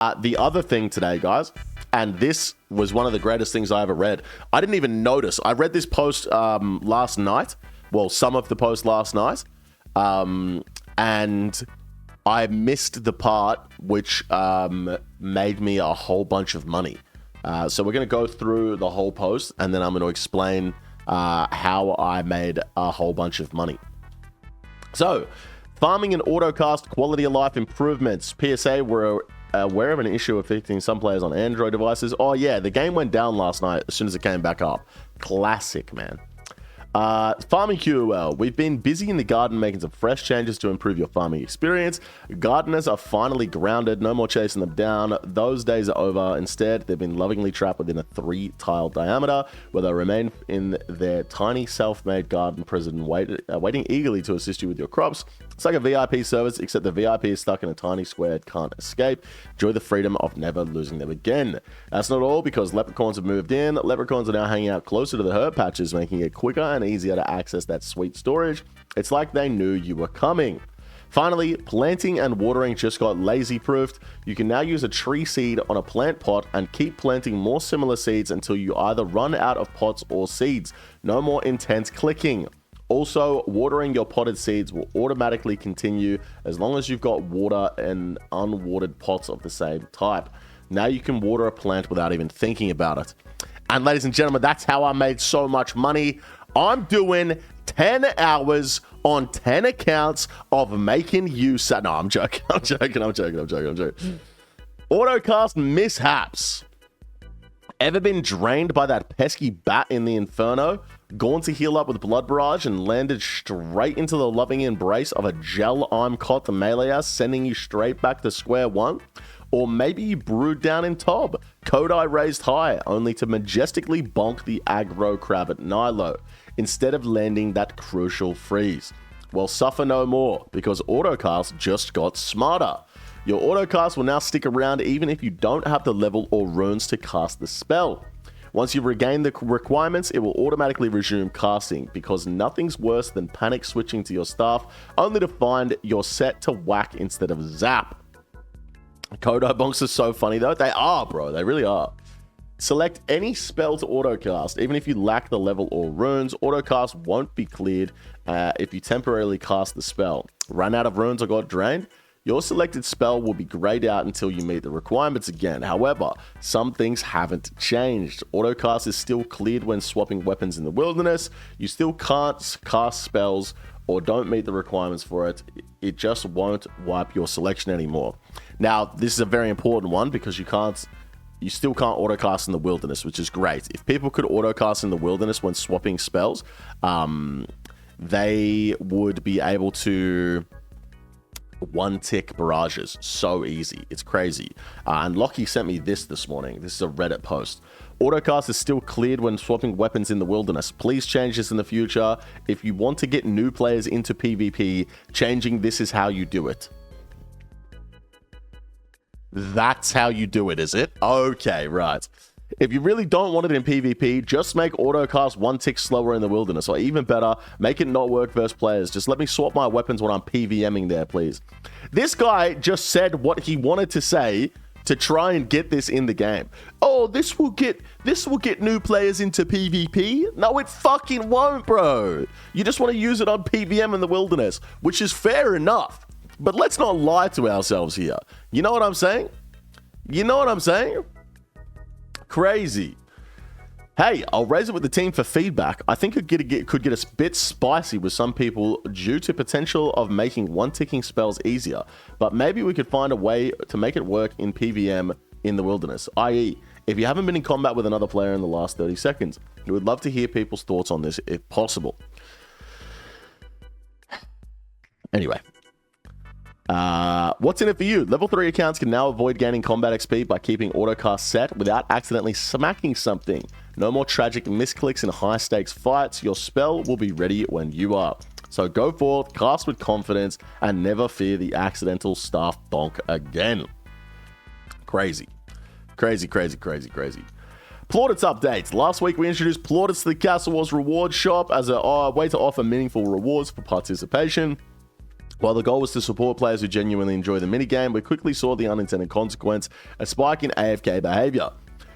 The other thing today, guys, and this was one of the greatest things I ever read. I didn't even notice. I read this post last night. Well, some of the post last night. And I missed the part which made me a whole bunch of money. So we're going to go through the whole post, and then I'm going to explain how I made a whole bunch of money. So, farming and Autocast quality of life improvements. PSA were aware of an issue affecting some players on Android devices. Oh yeah, the game went down last night as soon as it came back up. Classic, man. Farming QOL. We've been busy in the garden making some fresh changes to improve your farming experience. Gardeners are finally grounded. No more chasing them down. Those days are over. Instead, they've been lovingly trapped within a 3-tile diameter where they remain in their tiny self-made garden prison, waiting eagerly to assist you with your crops. It's like a VIP service, except the VIP is stuck in a tiny square it can't escape. Enjoy the freedom of never losing them again. That's not all, because leprechauns have moved in. Leprechauns are now hanging out closer to the herb patches, making it quicker and easier to access that sweet storage. It's like they knew you were coming. Finally, planting and watering just got lazy-proofed. You can now use a tree seed on a plant pot and keep planting more similar seeds until you either run out of pots or seeds. No more intense clicking. Also, watering your potted seeds will automatically continue as long as you've got water and unwatered pots of the same type. Now you can water a plant without even thinking about it. And ladies and gentlemen, that's how I made so much money. I'm doing 10 hours on 10 accounts of making use. No, I'm joking. I'm joking. Autocast mishaps. Ever been drained by that pesky bat in the Inferno? Gone to heal up with Blood Barrage and landed straight into the loving embrace of a gel Imcot the melee, sending you straight back to square one? Or maybe you brewed down in Tob, Kodai raised high, only to majestically bonk the aggro crab at Nilo, instead of landing that crucial freeze. Well, suffer no more, because Autocast just got smarter. Your Autocast will now stick around even if you don't have the level or runes to cast the spell. Once you've regained the requirements, it will automatically resume casting, because nothing's worse than panic switching to your staff, only to find you're set to whack instead of zap. Kodai bonks are so funny though. They are, bro. They really are. Select any spell to autocast. Even if you lack the level or runes, autocast won't be cleared if you temporarily cast the spell. Run out of runes or got drained? Your selected spell will be grayed out until you meet the requirements again. However, some things haven't changed. Autocast is still cleared when swapping weapons in the wilderness. You still can't cast spells or don't meet the requirements for it. It just won't wipe your selection anymore. Now, this is a very important one because you still can't autocast in the wilderness, which is great. If people could autocast in the wilderness when swapping spells, they would be able to one-tick barrages so easy. It's crazy. And Lockie sent me this morning. This is a Reddit post. Autocast is still cleared when swapping weapons in the wilderness. Please change this in the future. If you want to get new players into PvP, changing this is how you do it. That's how you do it, is it? Okay, right. If you really don't want it in PvP, just make autocast one tick slower in the wilderness, or even better, make it not work versus players. Just let me swap my weapons when I'm PVMing there, please. This guy just said what he wanted to say to try and get this in the game. Oh, this will get new players into PvP? No, it fucking won't, bro. You just want to use it on PVM in the wilderness, which is fair enough. But let's not lie to ourselves here. You know what I'm saying? You know what I'm saying? Crazy. Hey, I'll raise it with the team for feedback. I think it could get a bit spicy with some people due to potential of making one-ticking spells easier. But maybe we could find a way to make it work in PVM in the wilderness, i.e., if you haven't been in combat with another player in the last 30 seconds. We would love to hear people's thoughts on this if possible. Anyway. What's in it for you? Level 3 accounts can now avoid gaining combat XP by keeping autocast set without accidentally smacking something. No more tragic misclicks in high-stakes fights. Your spell will be ready when you are. So go forth, cast with confidence, and never fear the accidental staff bonk again. Crazy. Crazy, crazy, crazy, crazy. Plaudits updates. Last week we introduced Plaudits to the Castle Wars reward shop as a way to offer meaningful rewards for participation. While the goal was to support players who genuinely enjoy the minigame, we quickly saw the unintended consequence, a spike in AFK behavior,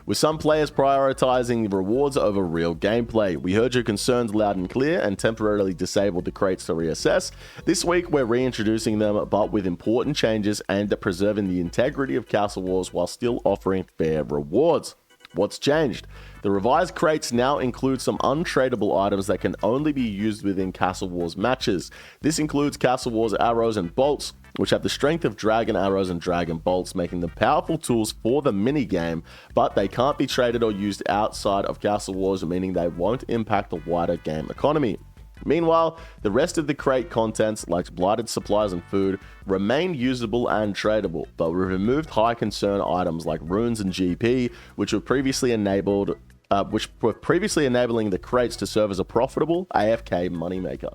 with some players prioritizing rewards over real gameplay. We heard your concerns loud and clear and temporarily disabled the crates to reassess. This week, we're reintroducing them, but with important changes aimed at preserving the integrity of Castle Wars while still offering fair rewards. What's changed? The revised crates now include some untradeable items that can only be used within Castle Wars matches. This includes Castle Wars arrows and bolts, which have the strength of dragon arrows and dragon bolts, making them powerful tools for the minigame, but they can't be traded or used outside of Castle Wars, meaning they won't impact the wider game economy. Meanwhile, the rest of the crate contents, like blighted supplies and food, remain usable and tradable, but we removed high concern items like runes and GP, which were previously enabling the crates to serve as a profitable AFK moneymaker.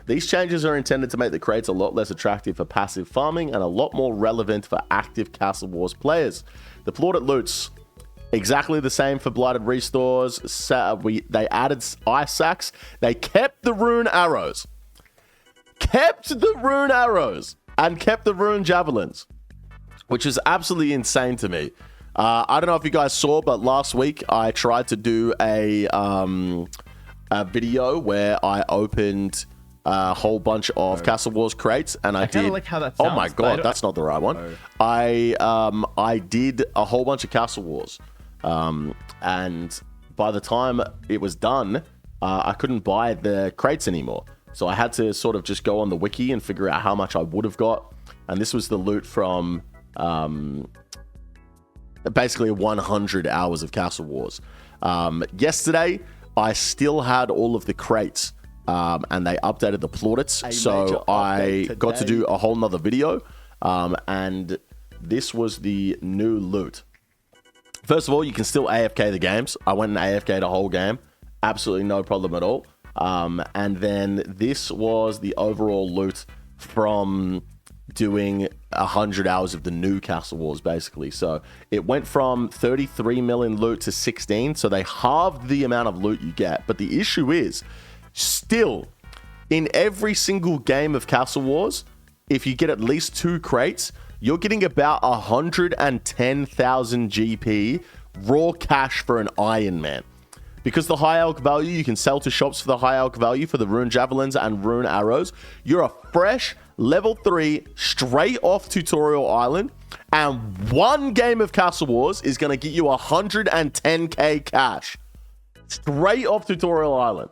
These changes are intended to make the crates a lot less attractive for passive farming and a lot more relevant for active Castle Wars players. The plaudit loots, exactly the same for blighted restores. They added ice sacks. They kept the rune arrows. And kept the rune javelins, which is absolutely insane to me. I don't know if you guys saw, but last week I tried to do a video where I opened a whole bunch of Castle Wars crates, and I did. Like how that sounds, oh my god, that's not the right one. I did a whole bunch of Castle Wars, and by the time it was done, I couldn't buy the crates anymore. So I had to sort of just go on the wiki and figure out how much I would have got. And this was the loot from basically 100 hours of Castle Wars. Yesterday, I still had all of the crates, and they updated the plaudits. So I got to do a whole nother video, and this was the new loot. First of all, you can still AFK the games. I went and AFK'd a whole game. Absolutely no problem at all. And then this was the overall loot from doing 100 hours of the new Castle Wars, basically. So it went from 33 million loot to 16. So they halved the amount of loot you get. But the issue is, still, in every single game of Castle Wars, if you get at least 2 crates, you're getting about 110,000 GP raw cash for an Iron Man. Because the high elk value, you can sell to shops for the high elk value for the rune javelins and rune arrows. You're a fresh level 3 straight off Tutorial Island, and one game of Castle Wars is going to get you 110k cash straight off Tutorial Island.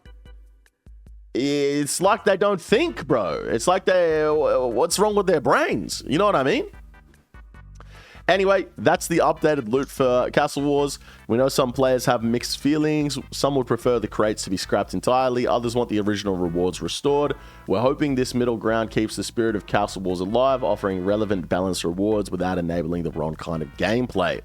It's like they don't think, bro. It's like what's wrong with their brains? You know what I mean? Anyway, that's the updated loot for Castle Wars. We know some players have mixed feelings. Some would prefer the crates to be scrapped entirely. Others want the original rewards restored. We're hoping this middle ground keeps the spirit of Castle Wars alive, offering relevant, balanced rewards without enabling the wrong kind of gameplay.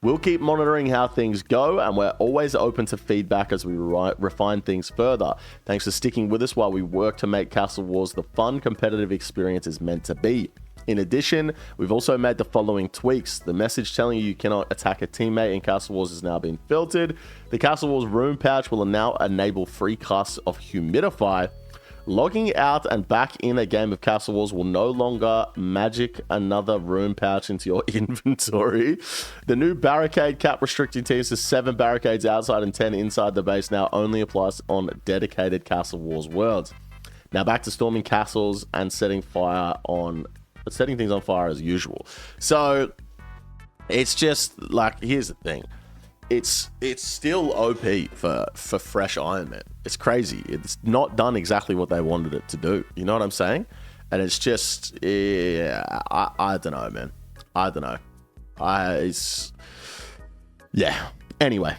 We'll keep monitoring how things go, and we're always open to feedback as we refine things further. Thanks for sticking with us while we work to make Castle Wars the fun, competitive experience it's meant to be. In addition, we've also made the following tweaks. The message telling you cannot attack a teammate in Castle Wars has now been filtered. The Castle Wars rune pouch will now enable free casts of Humidify. Logging out and back in a game of Castle Wars will no longer magic another rune pouch into your inventory. The new barricade cap restricting teams to 7 barricades outside and 10 inside the base now only applies on dedicated Castle Wars worlds. Now back to storming castles and setting things on fire as usual. So it's just like, here's the thing. It's still OP for fresh Iron Man. It's crazy. It's not done exactly what they wanted it to do. You know what I'm saying? And it's just, yeah, I don't know, man. I don't know. Yeah. Anyway,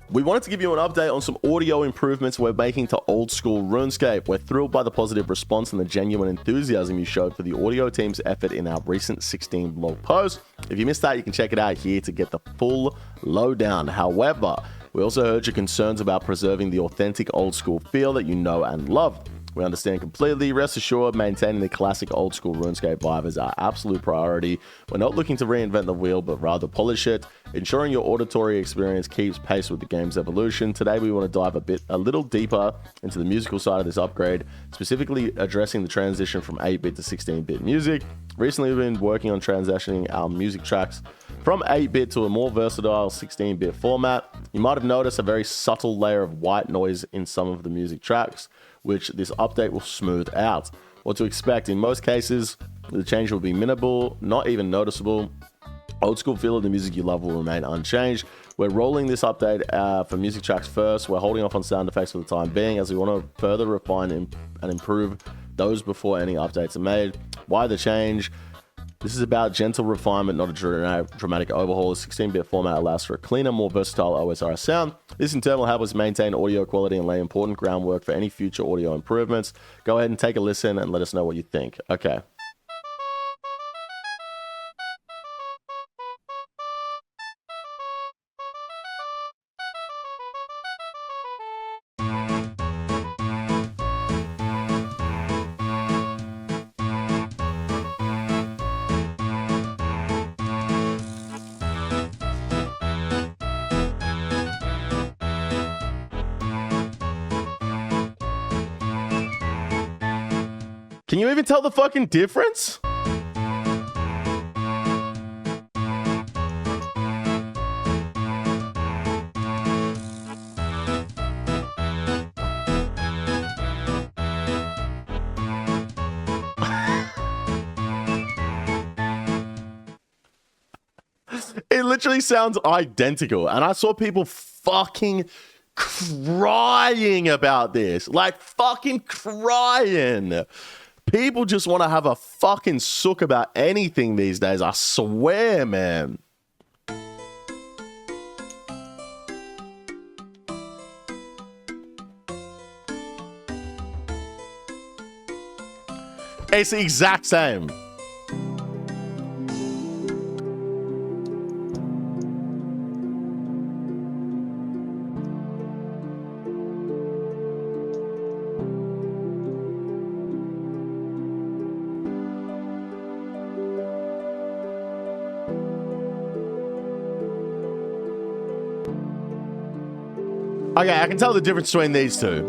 we wanted to give you an update on some audio improvements we're making to old school RuneScape. We're thrilled by the positive response and the genuine enthusiasm you showed for the audio team's effort in our recent 16 blog post. If you missed that, you can check it out here to get the full lowdown. However, we also heard your concerns about preserving the authentic old school feel that you know and love. We understand completely. Rest assured, maintaining the classic old school RuneScape vibe is our absolute priority. We're not looking to reinvent the wheel, but rather polish it, ensuring your auditory experience keeps pace with the game's evolution. Today, we want to dive a little deeper into the musical side of this upgrade, specifically addressing the transition from 8-bit to 16-bit music. Recently, we've been working on transitioning our music tracks from 8-bit to a more versatile 16-bit format. You might have noticed a very subtle layer of white noise in some of the music tracks, which this update will smooth out. What to expect: in most cases, the change will be minimal, not even noticeable. Old school feel of the music you love will remain unchanged. We're rolling this update for music tracks first. We're holding off on sound effects for the time being, as we want to further refine and improve those before any updates are made. Why the change? This is about gentle refinement, not a dramatic overhaul. The 16-bit format allows for a cleaner, more versatile OSRS sound. This in turn will help us maintain audio quality and lay important groundwork for any future audio improvements. Go ahead and take a listen and let us know what you think. Okay. Can you even tell the fucking difference? It literally sounds identical. And I saw people fucking crying about this. Like fucking crying. People just want to have a fucking sook about anything these days. I swear, man. It's the exact same. Okay, I can tell the difference between these two.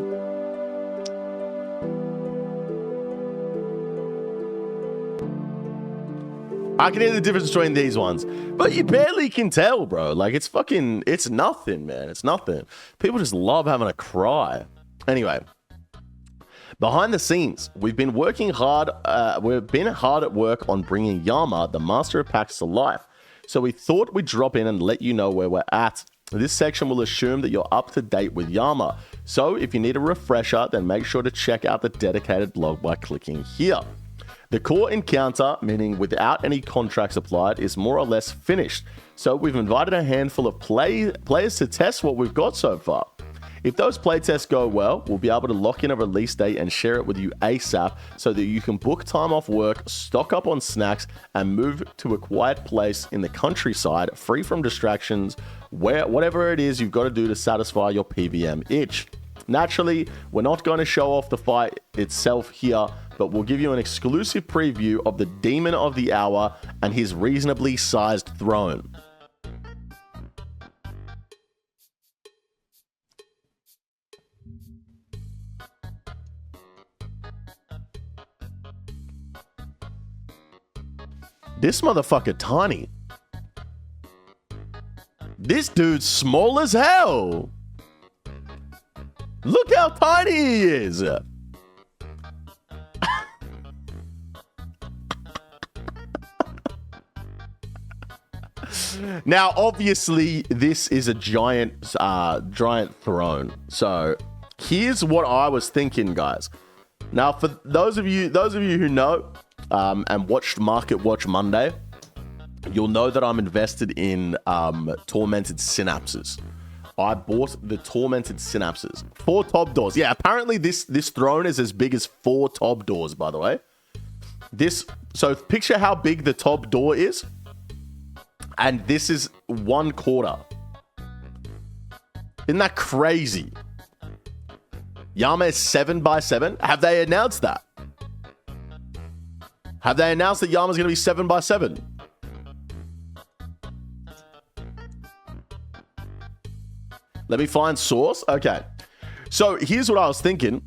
I can hear the difference between these ones. But you barely can tell, bro. Like, it's fucking, it's nothing, man. It's nothing. People just love having a cry. Anyway, behind the scenes, we've been working hard. We've been hard at work on bringing Yama, the Master of Packs, to life. So we thought we'd drop in and let you know where we're at. This section will assume that you're up to date with Yama. So if you need a refresher, then make sure to check out the dedicated blog by clicking here. The core encounter, meaning without any contracts applied, is more or less finished. So we've invited a handful of players to test what we've got so far. If those playtests go well, we'll be able to lock in a release date and share it with you ASAP so that you can book time off work, stock up on snacks, and move to a quiet place in the countryside, free from distractions, where whatever it is you've got to do to satisfy your PVM itch. Naturally, we're not going to show off the fight itself here, but we'll give you an exclusive preview of the Demon of the Hour and his reasonably sized throne. This motherfucker tiny. This dude's small as hell. Look how tiny he is. Now, obviously, this is a giant throne. So here's what I was thinking, guys. Now, for those of you who know and watched Market Watch Monday, you'll know that I'm invested in Tormented Synapses. I bought the Tormented Synapses. 4 top doors. Yeah, apparently this throne is as big as 4 top doors, by the way. So picture how big the top door is. And this is 1/4. Isn't that crazy? Yama is 7x7. Have they announced that? Have they announced that Yama's going to be 7x7? Let me find source. Okay. So here's what I was thinking.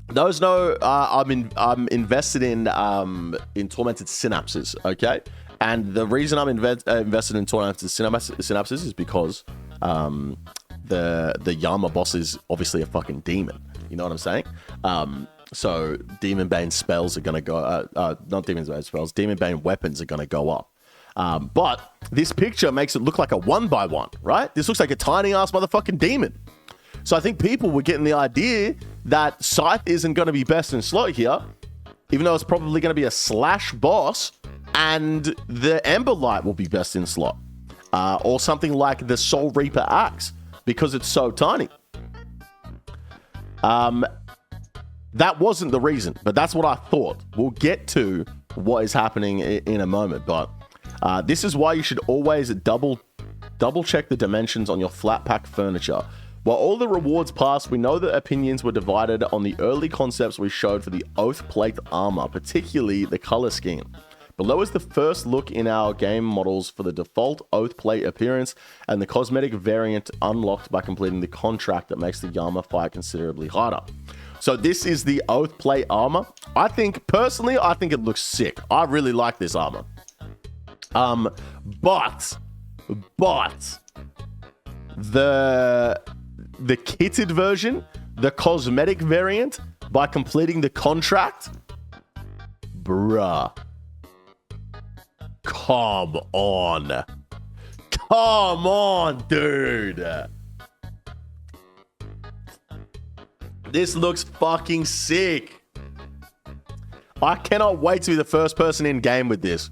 Those know I'm invested in Tormented Synapses, okay? And the reason I'm invested in Tormented Synapses is because the Yama boss is obviously a fucking demon. You know what I'm saying? So Demonbane spells are going to go... not Demonbane spells. Demonbane weapons are going to go up. But this picture makes it look like a 1x1, right? This looks like a tiny-ass motherfucking demon. So I think people were getting the idea that Scythe isn't going to be best in slot here, even though it's probably going to be a slash boss, and the Ember Light will be best in slot. Or something like the Soul Reaper Axe, because it's so tiny. That wasn't the reason, but that's what I thought. We'll get to what is happening in a moment, but this is why you should always double check the dimensions on your flat pack furniture. While all the rewards passed, we know that opinions were divided on the early concepts we showed for the Oathplate armor, particularly the color scheme. Below is the first look in our game models for the default Oathplate appearance and the cosmetic variant unlocked by completing the contract that makes the Yama fight considerably harder. So this is the Oathplate armor. Personally, I think it looks sick. I really like this armor. But the kitted version, the cosmetic variant, by completing the contract, bruh. Come on. Come on, dude. This looks fucking sick. I cannot wait to be the first person in game with this.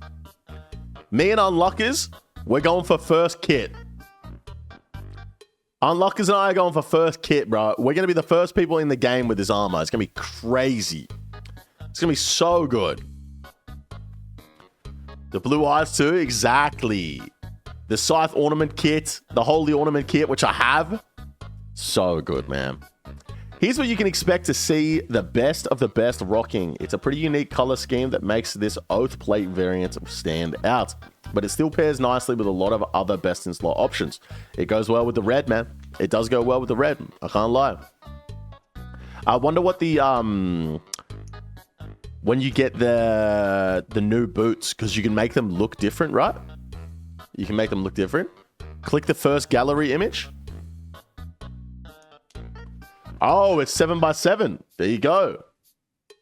Me and Unlockers, we're going for first kit. Unlockers and I are going for first kit, bro. We're going to be the first people in the game with this armor. It's going to be crazy. It's going to be so good. The blue eyes too, exactly. The Scythe ornament kit, the Holy ornament kit, which I have. So good, man. Here's what you can expect to see the best of the best rocking. It's a pretty unique color scheme that makes this Oathplate variant stand out. But it still pairs nicely with a lot of other best in slot options. It goes well with the red, man. It does go well with the red. I can't lie. I wonder what the when you get the new boots, because you can make them look different, right? You can make them look different. Click the first gallery image. Oh, it's 7x7. There you go.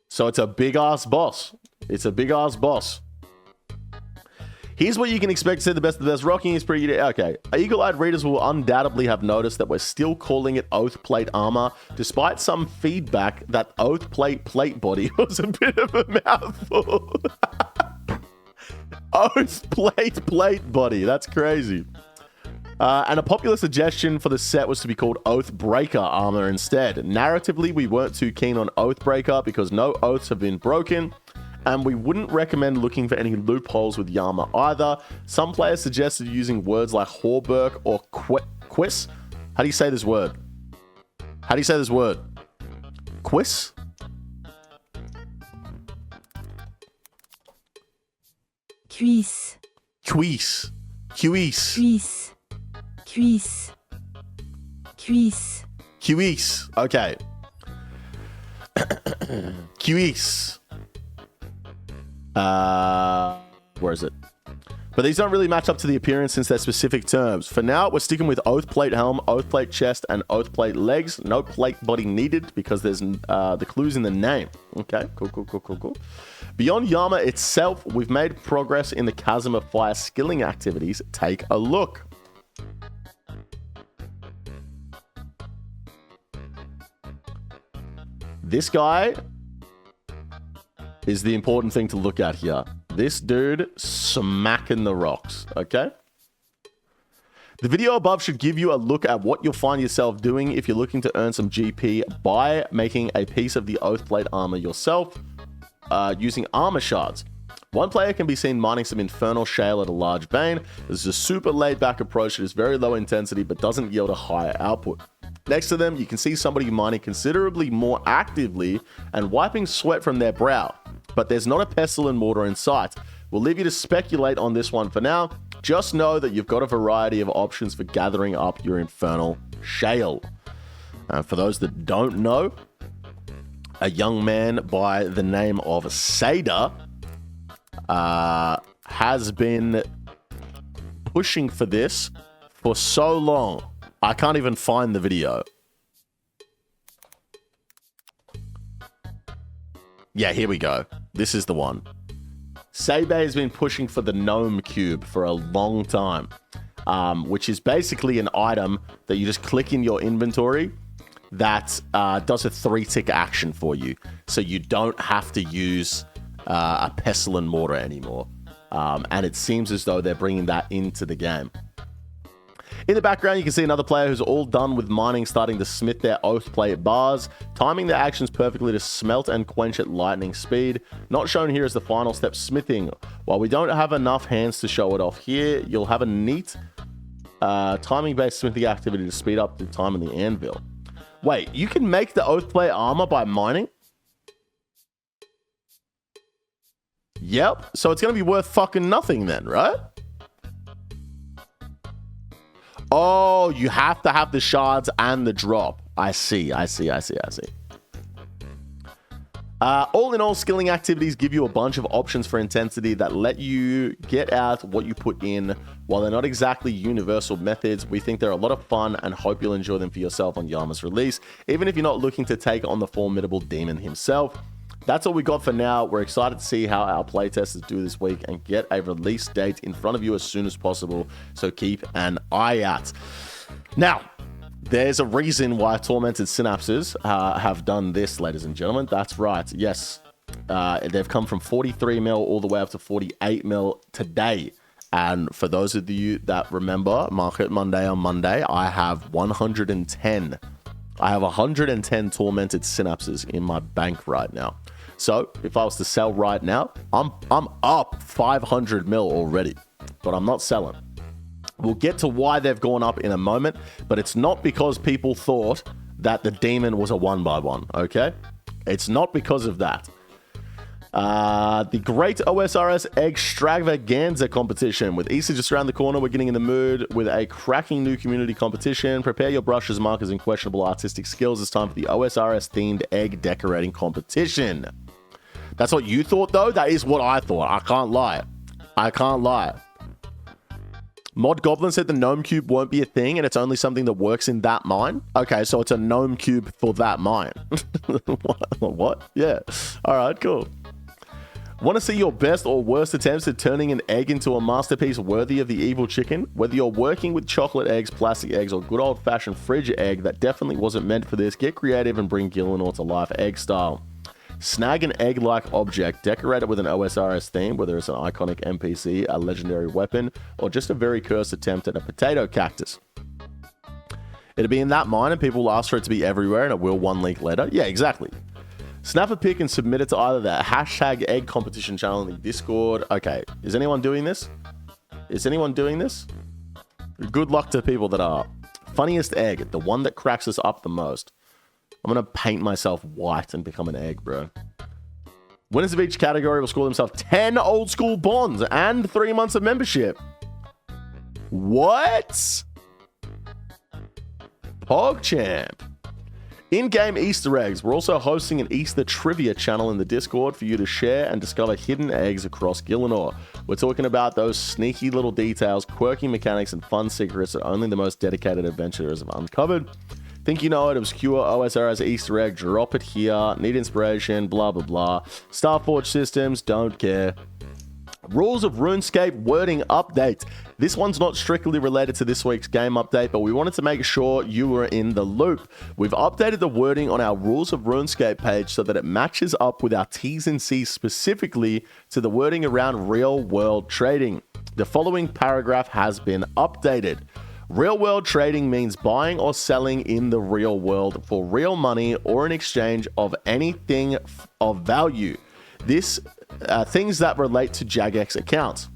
So it's a big ass boss. It's a big ass boss. Here's what you can expect to see the best of the best. Rocking is pretty... Okay. Eagle-eyed readers will undoubtedly have noticed that we're still calling it Oathplate armor, despite some feedback that Oathplate plate body was a bit of a mouthful. Oathplate plate body. That's crazy. And a popular suggestion for the set was to be called Oathbreaker armor instead. Narratively, we weren't too keen on Oathbreaker because no oaths have been broken, and we wouldn't recommend looking for any loopholes with Yama either. Some players suggested using words like Horberk or Quiss. How do you say this word? How do you say this word? Quiss? Cuisse. Cuisse. Cuisse. Cuisse. Cuisse. Cuisse. Cuisse. Okay. Cuisse. Where is it? But these don't really match up to the appearance since they're specific terms. For now, we're sticking with Oathplate helm, Oathplate chest, and Oathplate legs. No plate body needed because there's the clues in the name. Okay, cool. Beyond Yama itself, we've made progress in the Chasm of Fire skilling activities. Take a look. This guy is the important thing to look at here. This dude smacking the rocks, okay? The video above should give you a look at what you'll find yourself doing if you're looking to earn some GP by making a piece of the Oathplate armor yourself using armor shards. One player can be seen mining some infernal shale at a large vein. This is a super laid-back approach that is very low intensity but doesn't yield a higher output. Next to them, you can see somebody mining considerably more actively and wiping sweat from their brow. But there's not a pestle and mortar in sight. We'll leave you to speculate on this one for now. Just know that you've got a variety of options for gathering up your infernal shale. For those that don't know, a young man by the name of Sada has been pushing for this for so long. I can't even find the video. Yeah, here we go. This is the one. Sebe has been pushing for the gnome cube for a long time, which is basically an item that you just click in your inventory that does a 3-tick action for you. So you don't have to use a pestle and mortar anymore. And it seems as though they're bringing that into the game. In the background, you can see another player who's all done with mining starting to smith their Oathplate bars, timing their actions perfectly to smelt and quench at lightning speed. Not shown here is the final step, smithing. While we don't have enough hands to show it off here, you'll have a neat timing-based smithing activity to speed up the time on the anvil. Wait, you can make the Oathplate armor by mining? Yep, so it's going to be worth fucking nothing then, right? Oh, you have to have the shards and the drop. I see. All in all, skilling activities give you a bunch of options for intensity that let you get out what you put in. While they're not exactly universal methods, we think they're a lot of fun and hope you'll enjoy them for yourself on Yama's release, even if you're not looking to take on the formidable demon himself. That's all we got for now. We're excited to see how our playtesters do this week and get a release date in front of you as soon as possible, so keep an eye out. Now, there's a reason why Tormented Synapses have done this, ladies and gentlemen. That's right. Yes, they've come from 43 mil all the way up to 48 mil today. And for those of you that remember Market Monday on Monday, I have 110. I have 110 Tormented Synapses in my bank right now. So if I was to sell right now, I'm up 500 mil already, but I'm not selling. We'll get to why they've gone up in a moment, but it's not because people thought that the demon was a 1x1, okay? It's not because of that. The Great OSRS Extravaganza competition. With Easter just around the corner, we're getting in the mood with a cracking new community competition. Prepare your brushes, markers, and questionable artistic skills. It's time for the OSRS themed egg decorating competition. That's what you thought, though? That is what I thought. I can't lie. Mod Goblin said the gnome cube won't be a thing and it's only something that works in that mine. Okay, so it's a gnome cube for that mine. What? Yeah. All right, cool. Want to see your best or worst attempts at turning an egg into a masterpiece worthy of the evil chicken? Whether you're working with chocolate eggs, plastic eggs, or good old-fashioned fridge egg that definitely wasn't meant for this, get creative and bring Gillinor to life egg style. Snag an egg-like object, decorate it with an OSRS theme, whether it's an iconic NPC, a legendary weapon, or just a very cursed attempt at a potato cactus. It'll be in that mine and people will ask for it to be everywhere and it will one link later. Yeah, exactly. Snap a pic and submit it to either the hashtag egg competition channel in the Discord. Okay, is anyone doing this? Good luck to people that are. Funniest egg, the one that cracks us up the most. I'm going to paint myself white and become an egg, bro. Winners of each category will score themselves 10 old school bonds and 3 months of membership. What? PogChamp. In-game Easter eggs. We're also hosting an Easter trivia channel in the Discord for you to share and discover hidden eggs across Gillinor. We're talking about those sneaky little details, quirky mechanics, and fun secrets that only the most dedicated adventurers have uncovered. Think you know it? Obscure OSRS Easter egg. Drop it here. Need inspiration. Blah, blah, blah. Starforge systems. Don't care. Rules of RuneScape wording update. This one's not strictly related to this week's game update, but we wanted to make sure you were in the loop. We've updated the wording on our Rules of RuneScape page so that it matches up with our T's and C's specifically to the wording around real-world trading. The following paragraph has been updated. Real-world trading means buying or selling in the real world for real money or in exchange of anything of value. This things that relate to Jagex accounts.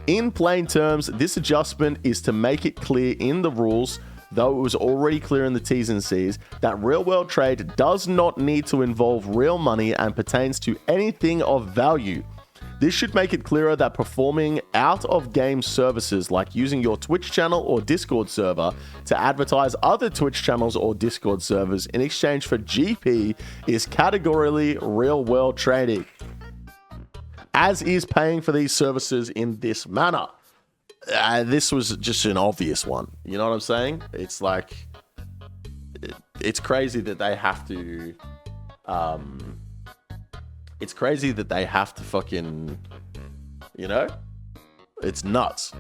In plain terms, this adjustment is to make it clear in the rules though it was already clear in the T's and C's that real-world trade does not need to involve real money and pertains to anything of value. This should make it clearer that performing out-of-game services like using your Twitch channel or Discord server to advertise other Twitch channels or Discord servers in exchange for GP is categorically real-world trading, as is paying for these services in this manner. This was just an obvious one. You know what I'm saying? It's like, it's crazy that they have to, it's crazy that they have to fucking, you know? It's nuts.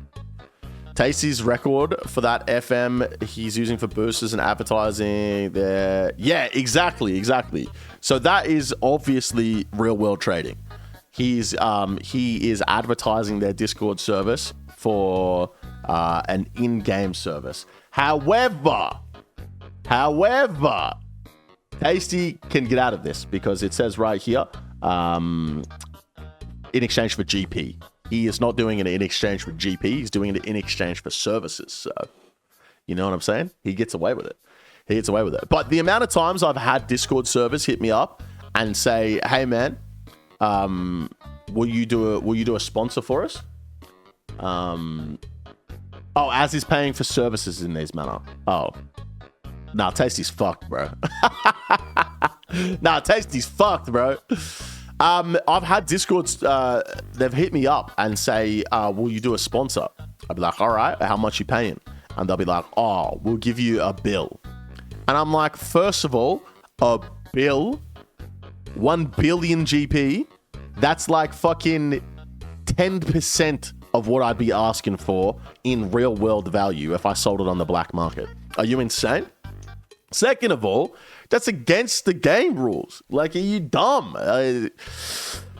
Tasty's record for that FM he's using for boosters and advertising there. Yeah, exactly. So that is obviously real world trading. He is advertising their Discord service for an in-game service. However, Tasty can get out of this because it says right here, in exchange for GP. He is not doing it in exchange for GP. He's doing it in exchange for services. So, you know what I'm saying? He gets away with it. But the amount of times I've had Discord servers hit me up and say, "Hey man, will you do a sponsor for us?" As he's paying for services in this manner. Nah, Tasty's fucked, bro. Tasty's fucked, bro. I've had Discords, they've hit me up and say, will you do a sponsor? I'd be like, all right, how much you paying? And they'll be like, we'll give you a bill. And I'm like, first of all, a bill, 1 billion GP, that's like fucking 10% of what I'd be asking for in real world value if I sold it on the black market. Are you insane? Second of all, that's against the game rules. Like, are you dumb?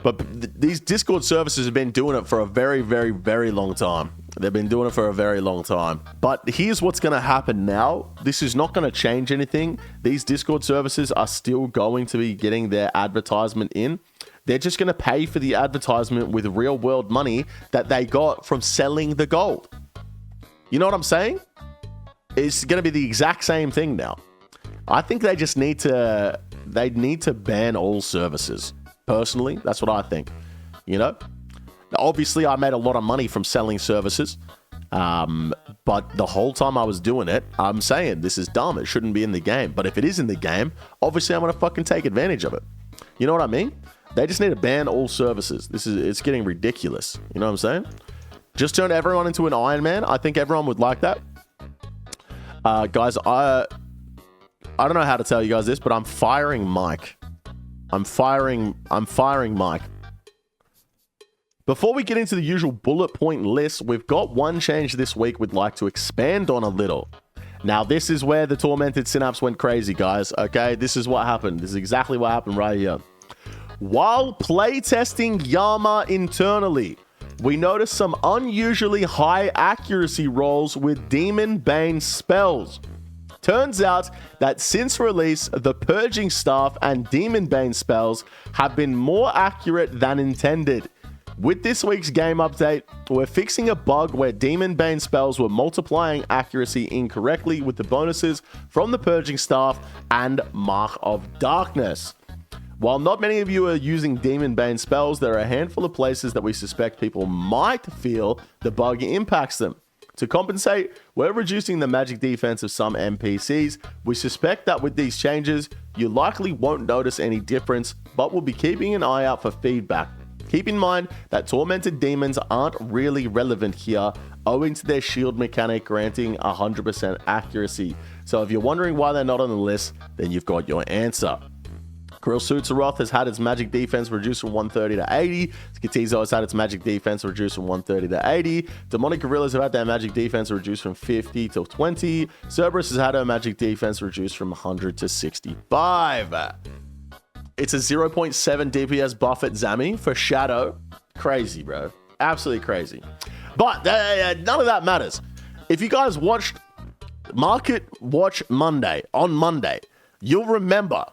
But these Discord services have been doing it for a very, very, very long time. They've been doing it for a very long time. But here's what's going to happen now. This is not going to change anything. These Discord services are still going to be getting their advertisement in. They're just going to pay for the advertisement with real world money that they got from selling the gold. You know what I'm saying? It's going to be the exact same thing now. I think they just need to ban all services. Personally, that's what I think. You know? Obviously, I made a lot of money from selling services. But the whole time I was doing it, I'm saying this is dumb. It shouldn't be in the game. But if it is in the game, obviously I'm going to fucking take advantage of it. You know what I mean? They just need to ban all services. It's getting ridiculous. You know what I'm saying? Just turn everyone into an Iron Man. I think everyone would like that. Guys, I don't know how to tell you guys this, but I'm firing Mike. I'm firing Mike. Before we get into the usual bullet point list, we've got one change this week we'd like to expand on a little. Now, this is where the Tormented Synapse went crazy, guys. Okay, this is what happened. This is exactly what happened right here. While playtesting Yama internally, we noticed some unusually high accuracy rolls with Demonbane spells. Turns out that since release, the Purging Staff and Demonbane spells have been more accurate than intended. With this week's game update, we're fixing a bug where Demonbane spells were multiplying accuracy incorrectly with the bonuses from the Purging Staff and Mark of Darkness. While not many of you are using Demonbane spells, there are a handful of places that we suspect people might feel the bug impacts them. To compensate, we're reducing the magic defense of some NPCs. We suspect that with these changes, you likely won't notice any difference, but we'll be keeping an eye out for feedback. Keep in mind that Tormented Demons aren't really relevant here, owing to their shield mechanic granting 100% accuracy. So if you're wondering why they're not on the list, then you've got your answer. Krill Sutzeroth has had its magic defense reduced from 130 to 80. Skatizo has had its magic defense reduced from 130 to 80. Demonic Gorillas have had their magic defense reduced from 50 to 20. Cerberus has had her magic defense reduced from 100 to 65. It's a 0.7 DPS buff at Zami for Shadow. Crazy, bro. Absolutely crazy. But none of that matters. If you guys watched Market Watch Monday, on Monday, you'll remember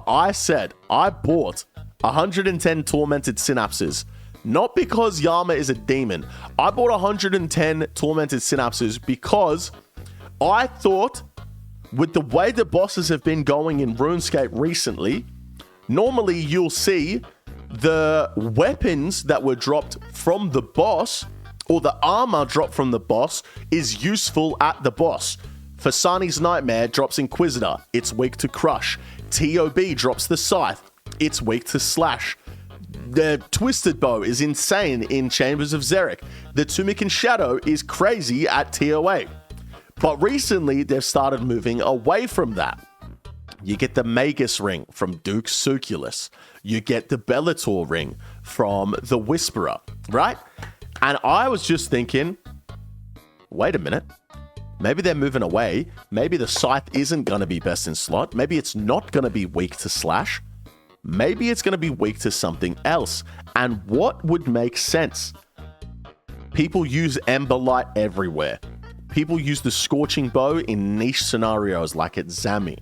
I said I bought 110 Tormented Synapses. Not because Yama is a demon. I bought 110 Tormented Synapses because I thought with the way the bosses have been going in RuneScape recently, normally you'll see the weapons that were dropped from the boss or the armor dropped from the boss is useful at the boss. Fasani's Nightmare drops Inquisitor. It's weak to Crush. TOB drops the Scythe. It's weak to Slash. The Twisted Bow is insane in Chambers of Xeric. The Tunic and Shadow is crazy at TOA. But recently, they've started moving away from that. You get the Magus Ring from Duke Suculus. You get the Bellator Ring from the Whisperer, right? And I was just thinking, wait a minute. Maybe they're moving away. Maybe the Scythe isn't going to be best in slot. Maybe it's not going to be weak to Slash. Maybe it's going to be weak to something else. And what would make sense? People use Ember Light everywhere. People use the Scorching Bow in niche scenarios like at Zami.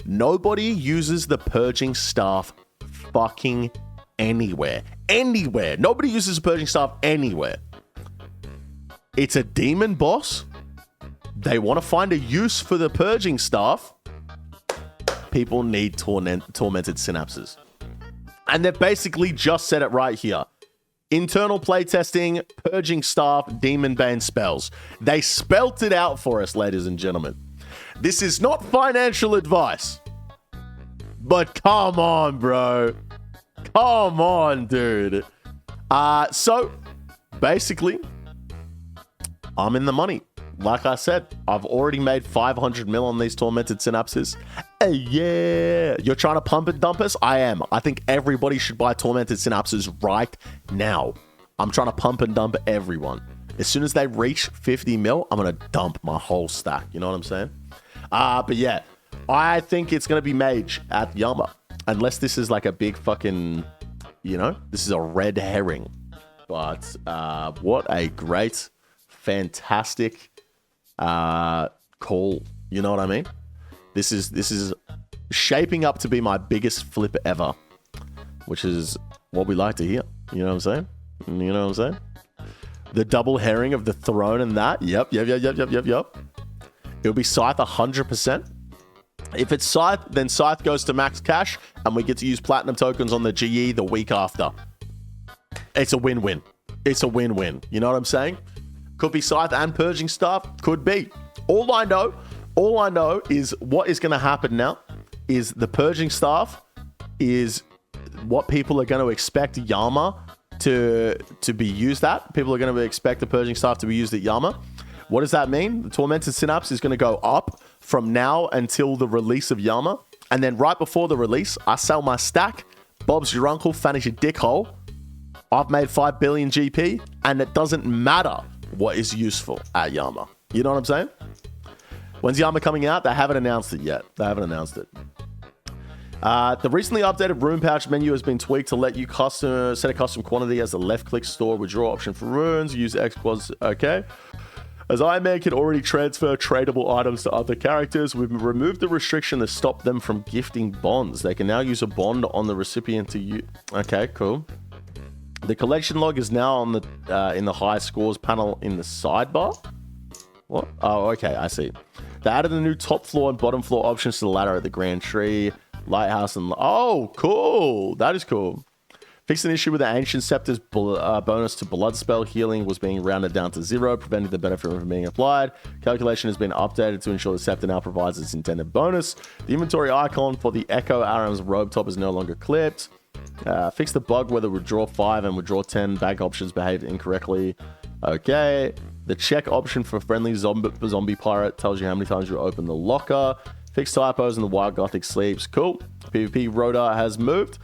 Nobody uses the Purging Staff fucking anywhere. Anywhere. Nobody uses the Purging Staff anywhere. It's a demon boss. They want to find a use for the Purging Staff. People need tormented synapses. And they've basically just said it right here. Internal playtesting, Purging Staff, Demonbane spells. They spelt it out for us, ladies and gentlemen. This is not financial advice. But come on, bro. Come on, dude. So, basically, I'm in the money. Like I said, I've already made 500 mil on these tormented synapses. Yeah. You're trying to pump and dump us? I am. I think everybody should buy tormented synapses right now. I'm trying to pump and dump everyone. As soon as they reach 50 mil, I'm going to dump my whole stack. You know what I'm saying? But yeah, I think it's going to be Mage at Yama. Unless this is like a big fucking, this is a red herring. But what a great, fantastic call. You know what I mean? This is shaping up to be my biggest flip ever, which is what we like to hear. You know what I'm saying? You know what I'm saying? The double herring of the throne and that. Yep. It'll be Scythe 100%. If it's Scythe, then Scythe goes to max cash and we get to use platinum tokens on the GE the week after. It's a win-win. It's a win-win. You know what I'm saying? Could be Scythe and Purging Staff. Could be. All I know is what is going to happen now is the Purging Staff is what people are going to expect Yama to be used at. People are going to expect the Purging Staff to be used at Yama. What does that mean? The Tormented Synapse is going to go up from now until the release of Yama. And then right before the release, I sell my stack. Bob's your uncle, Fanny's your dickhole. I've made 5 billion GP, and it doesn't matter what is useful at Yama. You know what I'm saying? When's Yama coming out? They haven't announced it yet. The recently updated Rune Pouch menu has been tweaked to let you set a custom quantity as a left-click store withdraw option for runes. Use X quads. Okay. As Iron Man can already transfer tradable items to other characters, we've removed the restriction that stopped them from gifting bonds. They can now use a bond on the recipient to use. Okay, cool. The collection log is now on the in the high scores panel in the sidebar. What? Oh, okay, I see. They added the new top floor and bottom floor options to the ladder at the Grand Tree, Lighthouse, and... Oh, cool. That is cool. Fixed an issue with the Ancient Scepter's bonus to blood spell healing was being rounded down to 0, preventing the benefit from being applied. Calculation has been updated to ensure the Scepter now provides its intended bonus. The inventory icon for the Echo Aram's robe top is no longer clipped. Fix the bug where the withdraw 5 and withdraw 10 bag options behaved incorrectly. Okay. The check option for friendly zombie pirate tells you how many times you open the locker. Fix typos in the Wild Gothic sleeps. Cool. PvP rotor has moved.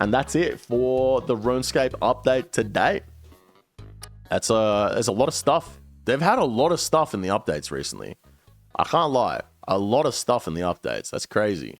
And that's it for the RuneScape update today. There's a lot of stuff. They've had a lot of stuff in the updates recently. I can't lie. A lot of stuff in the updates. That's crazy.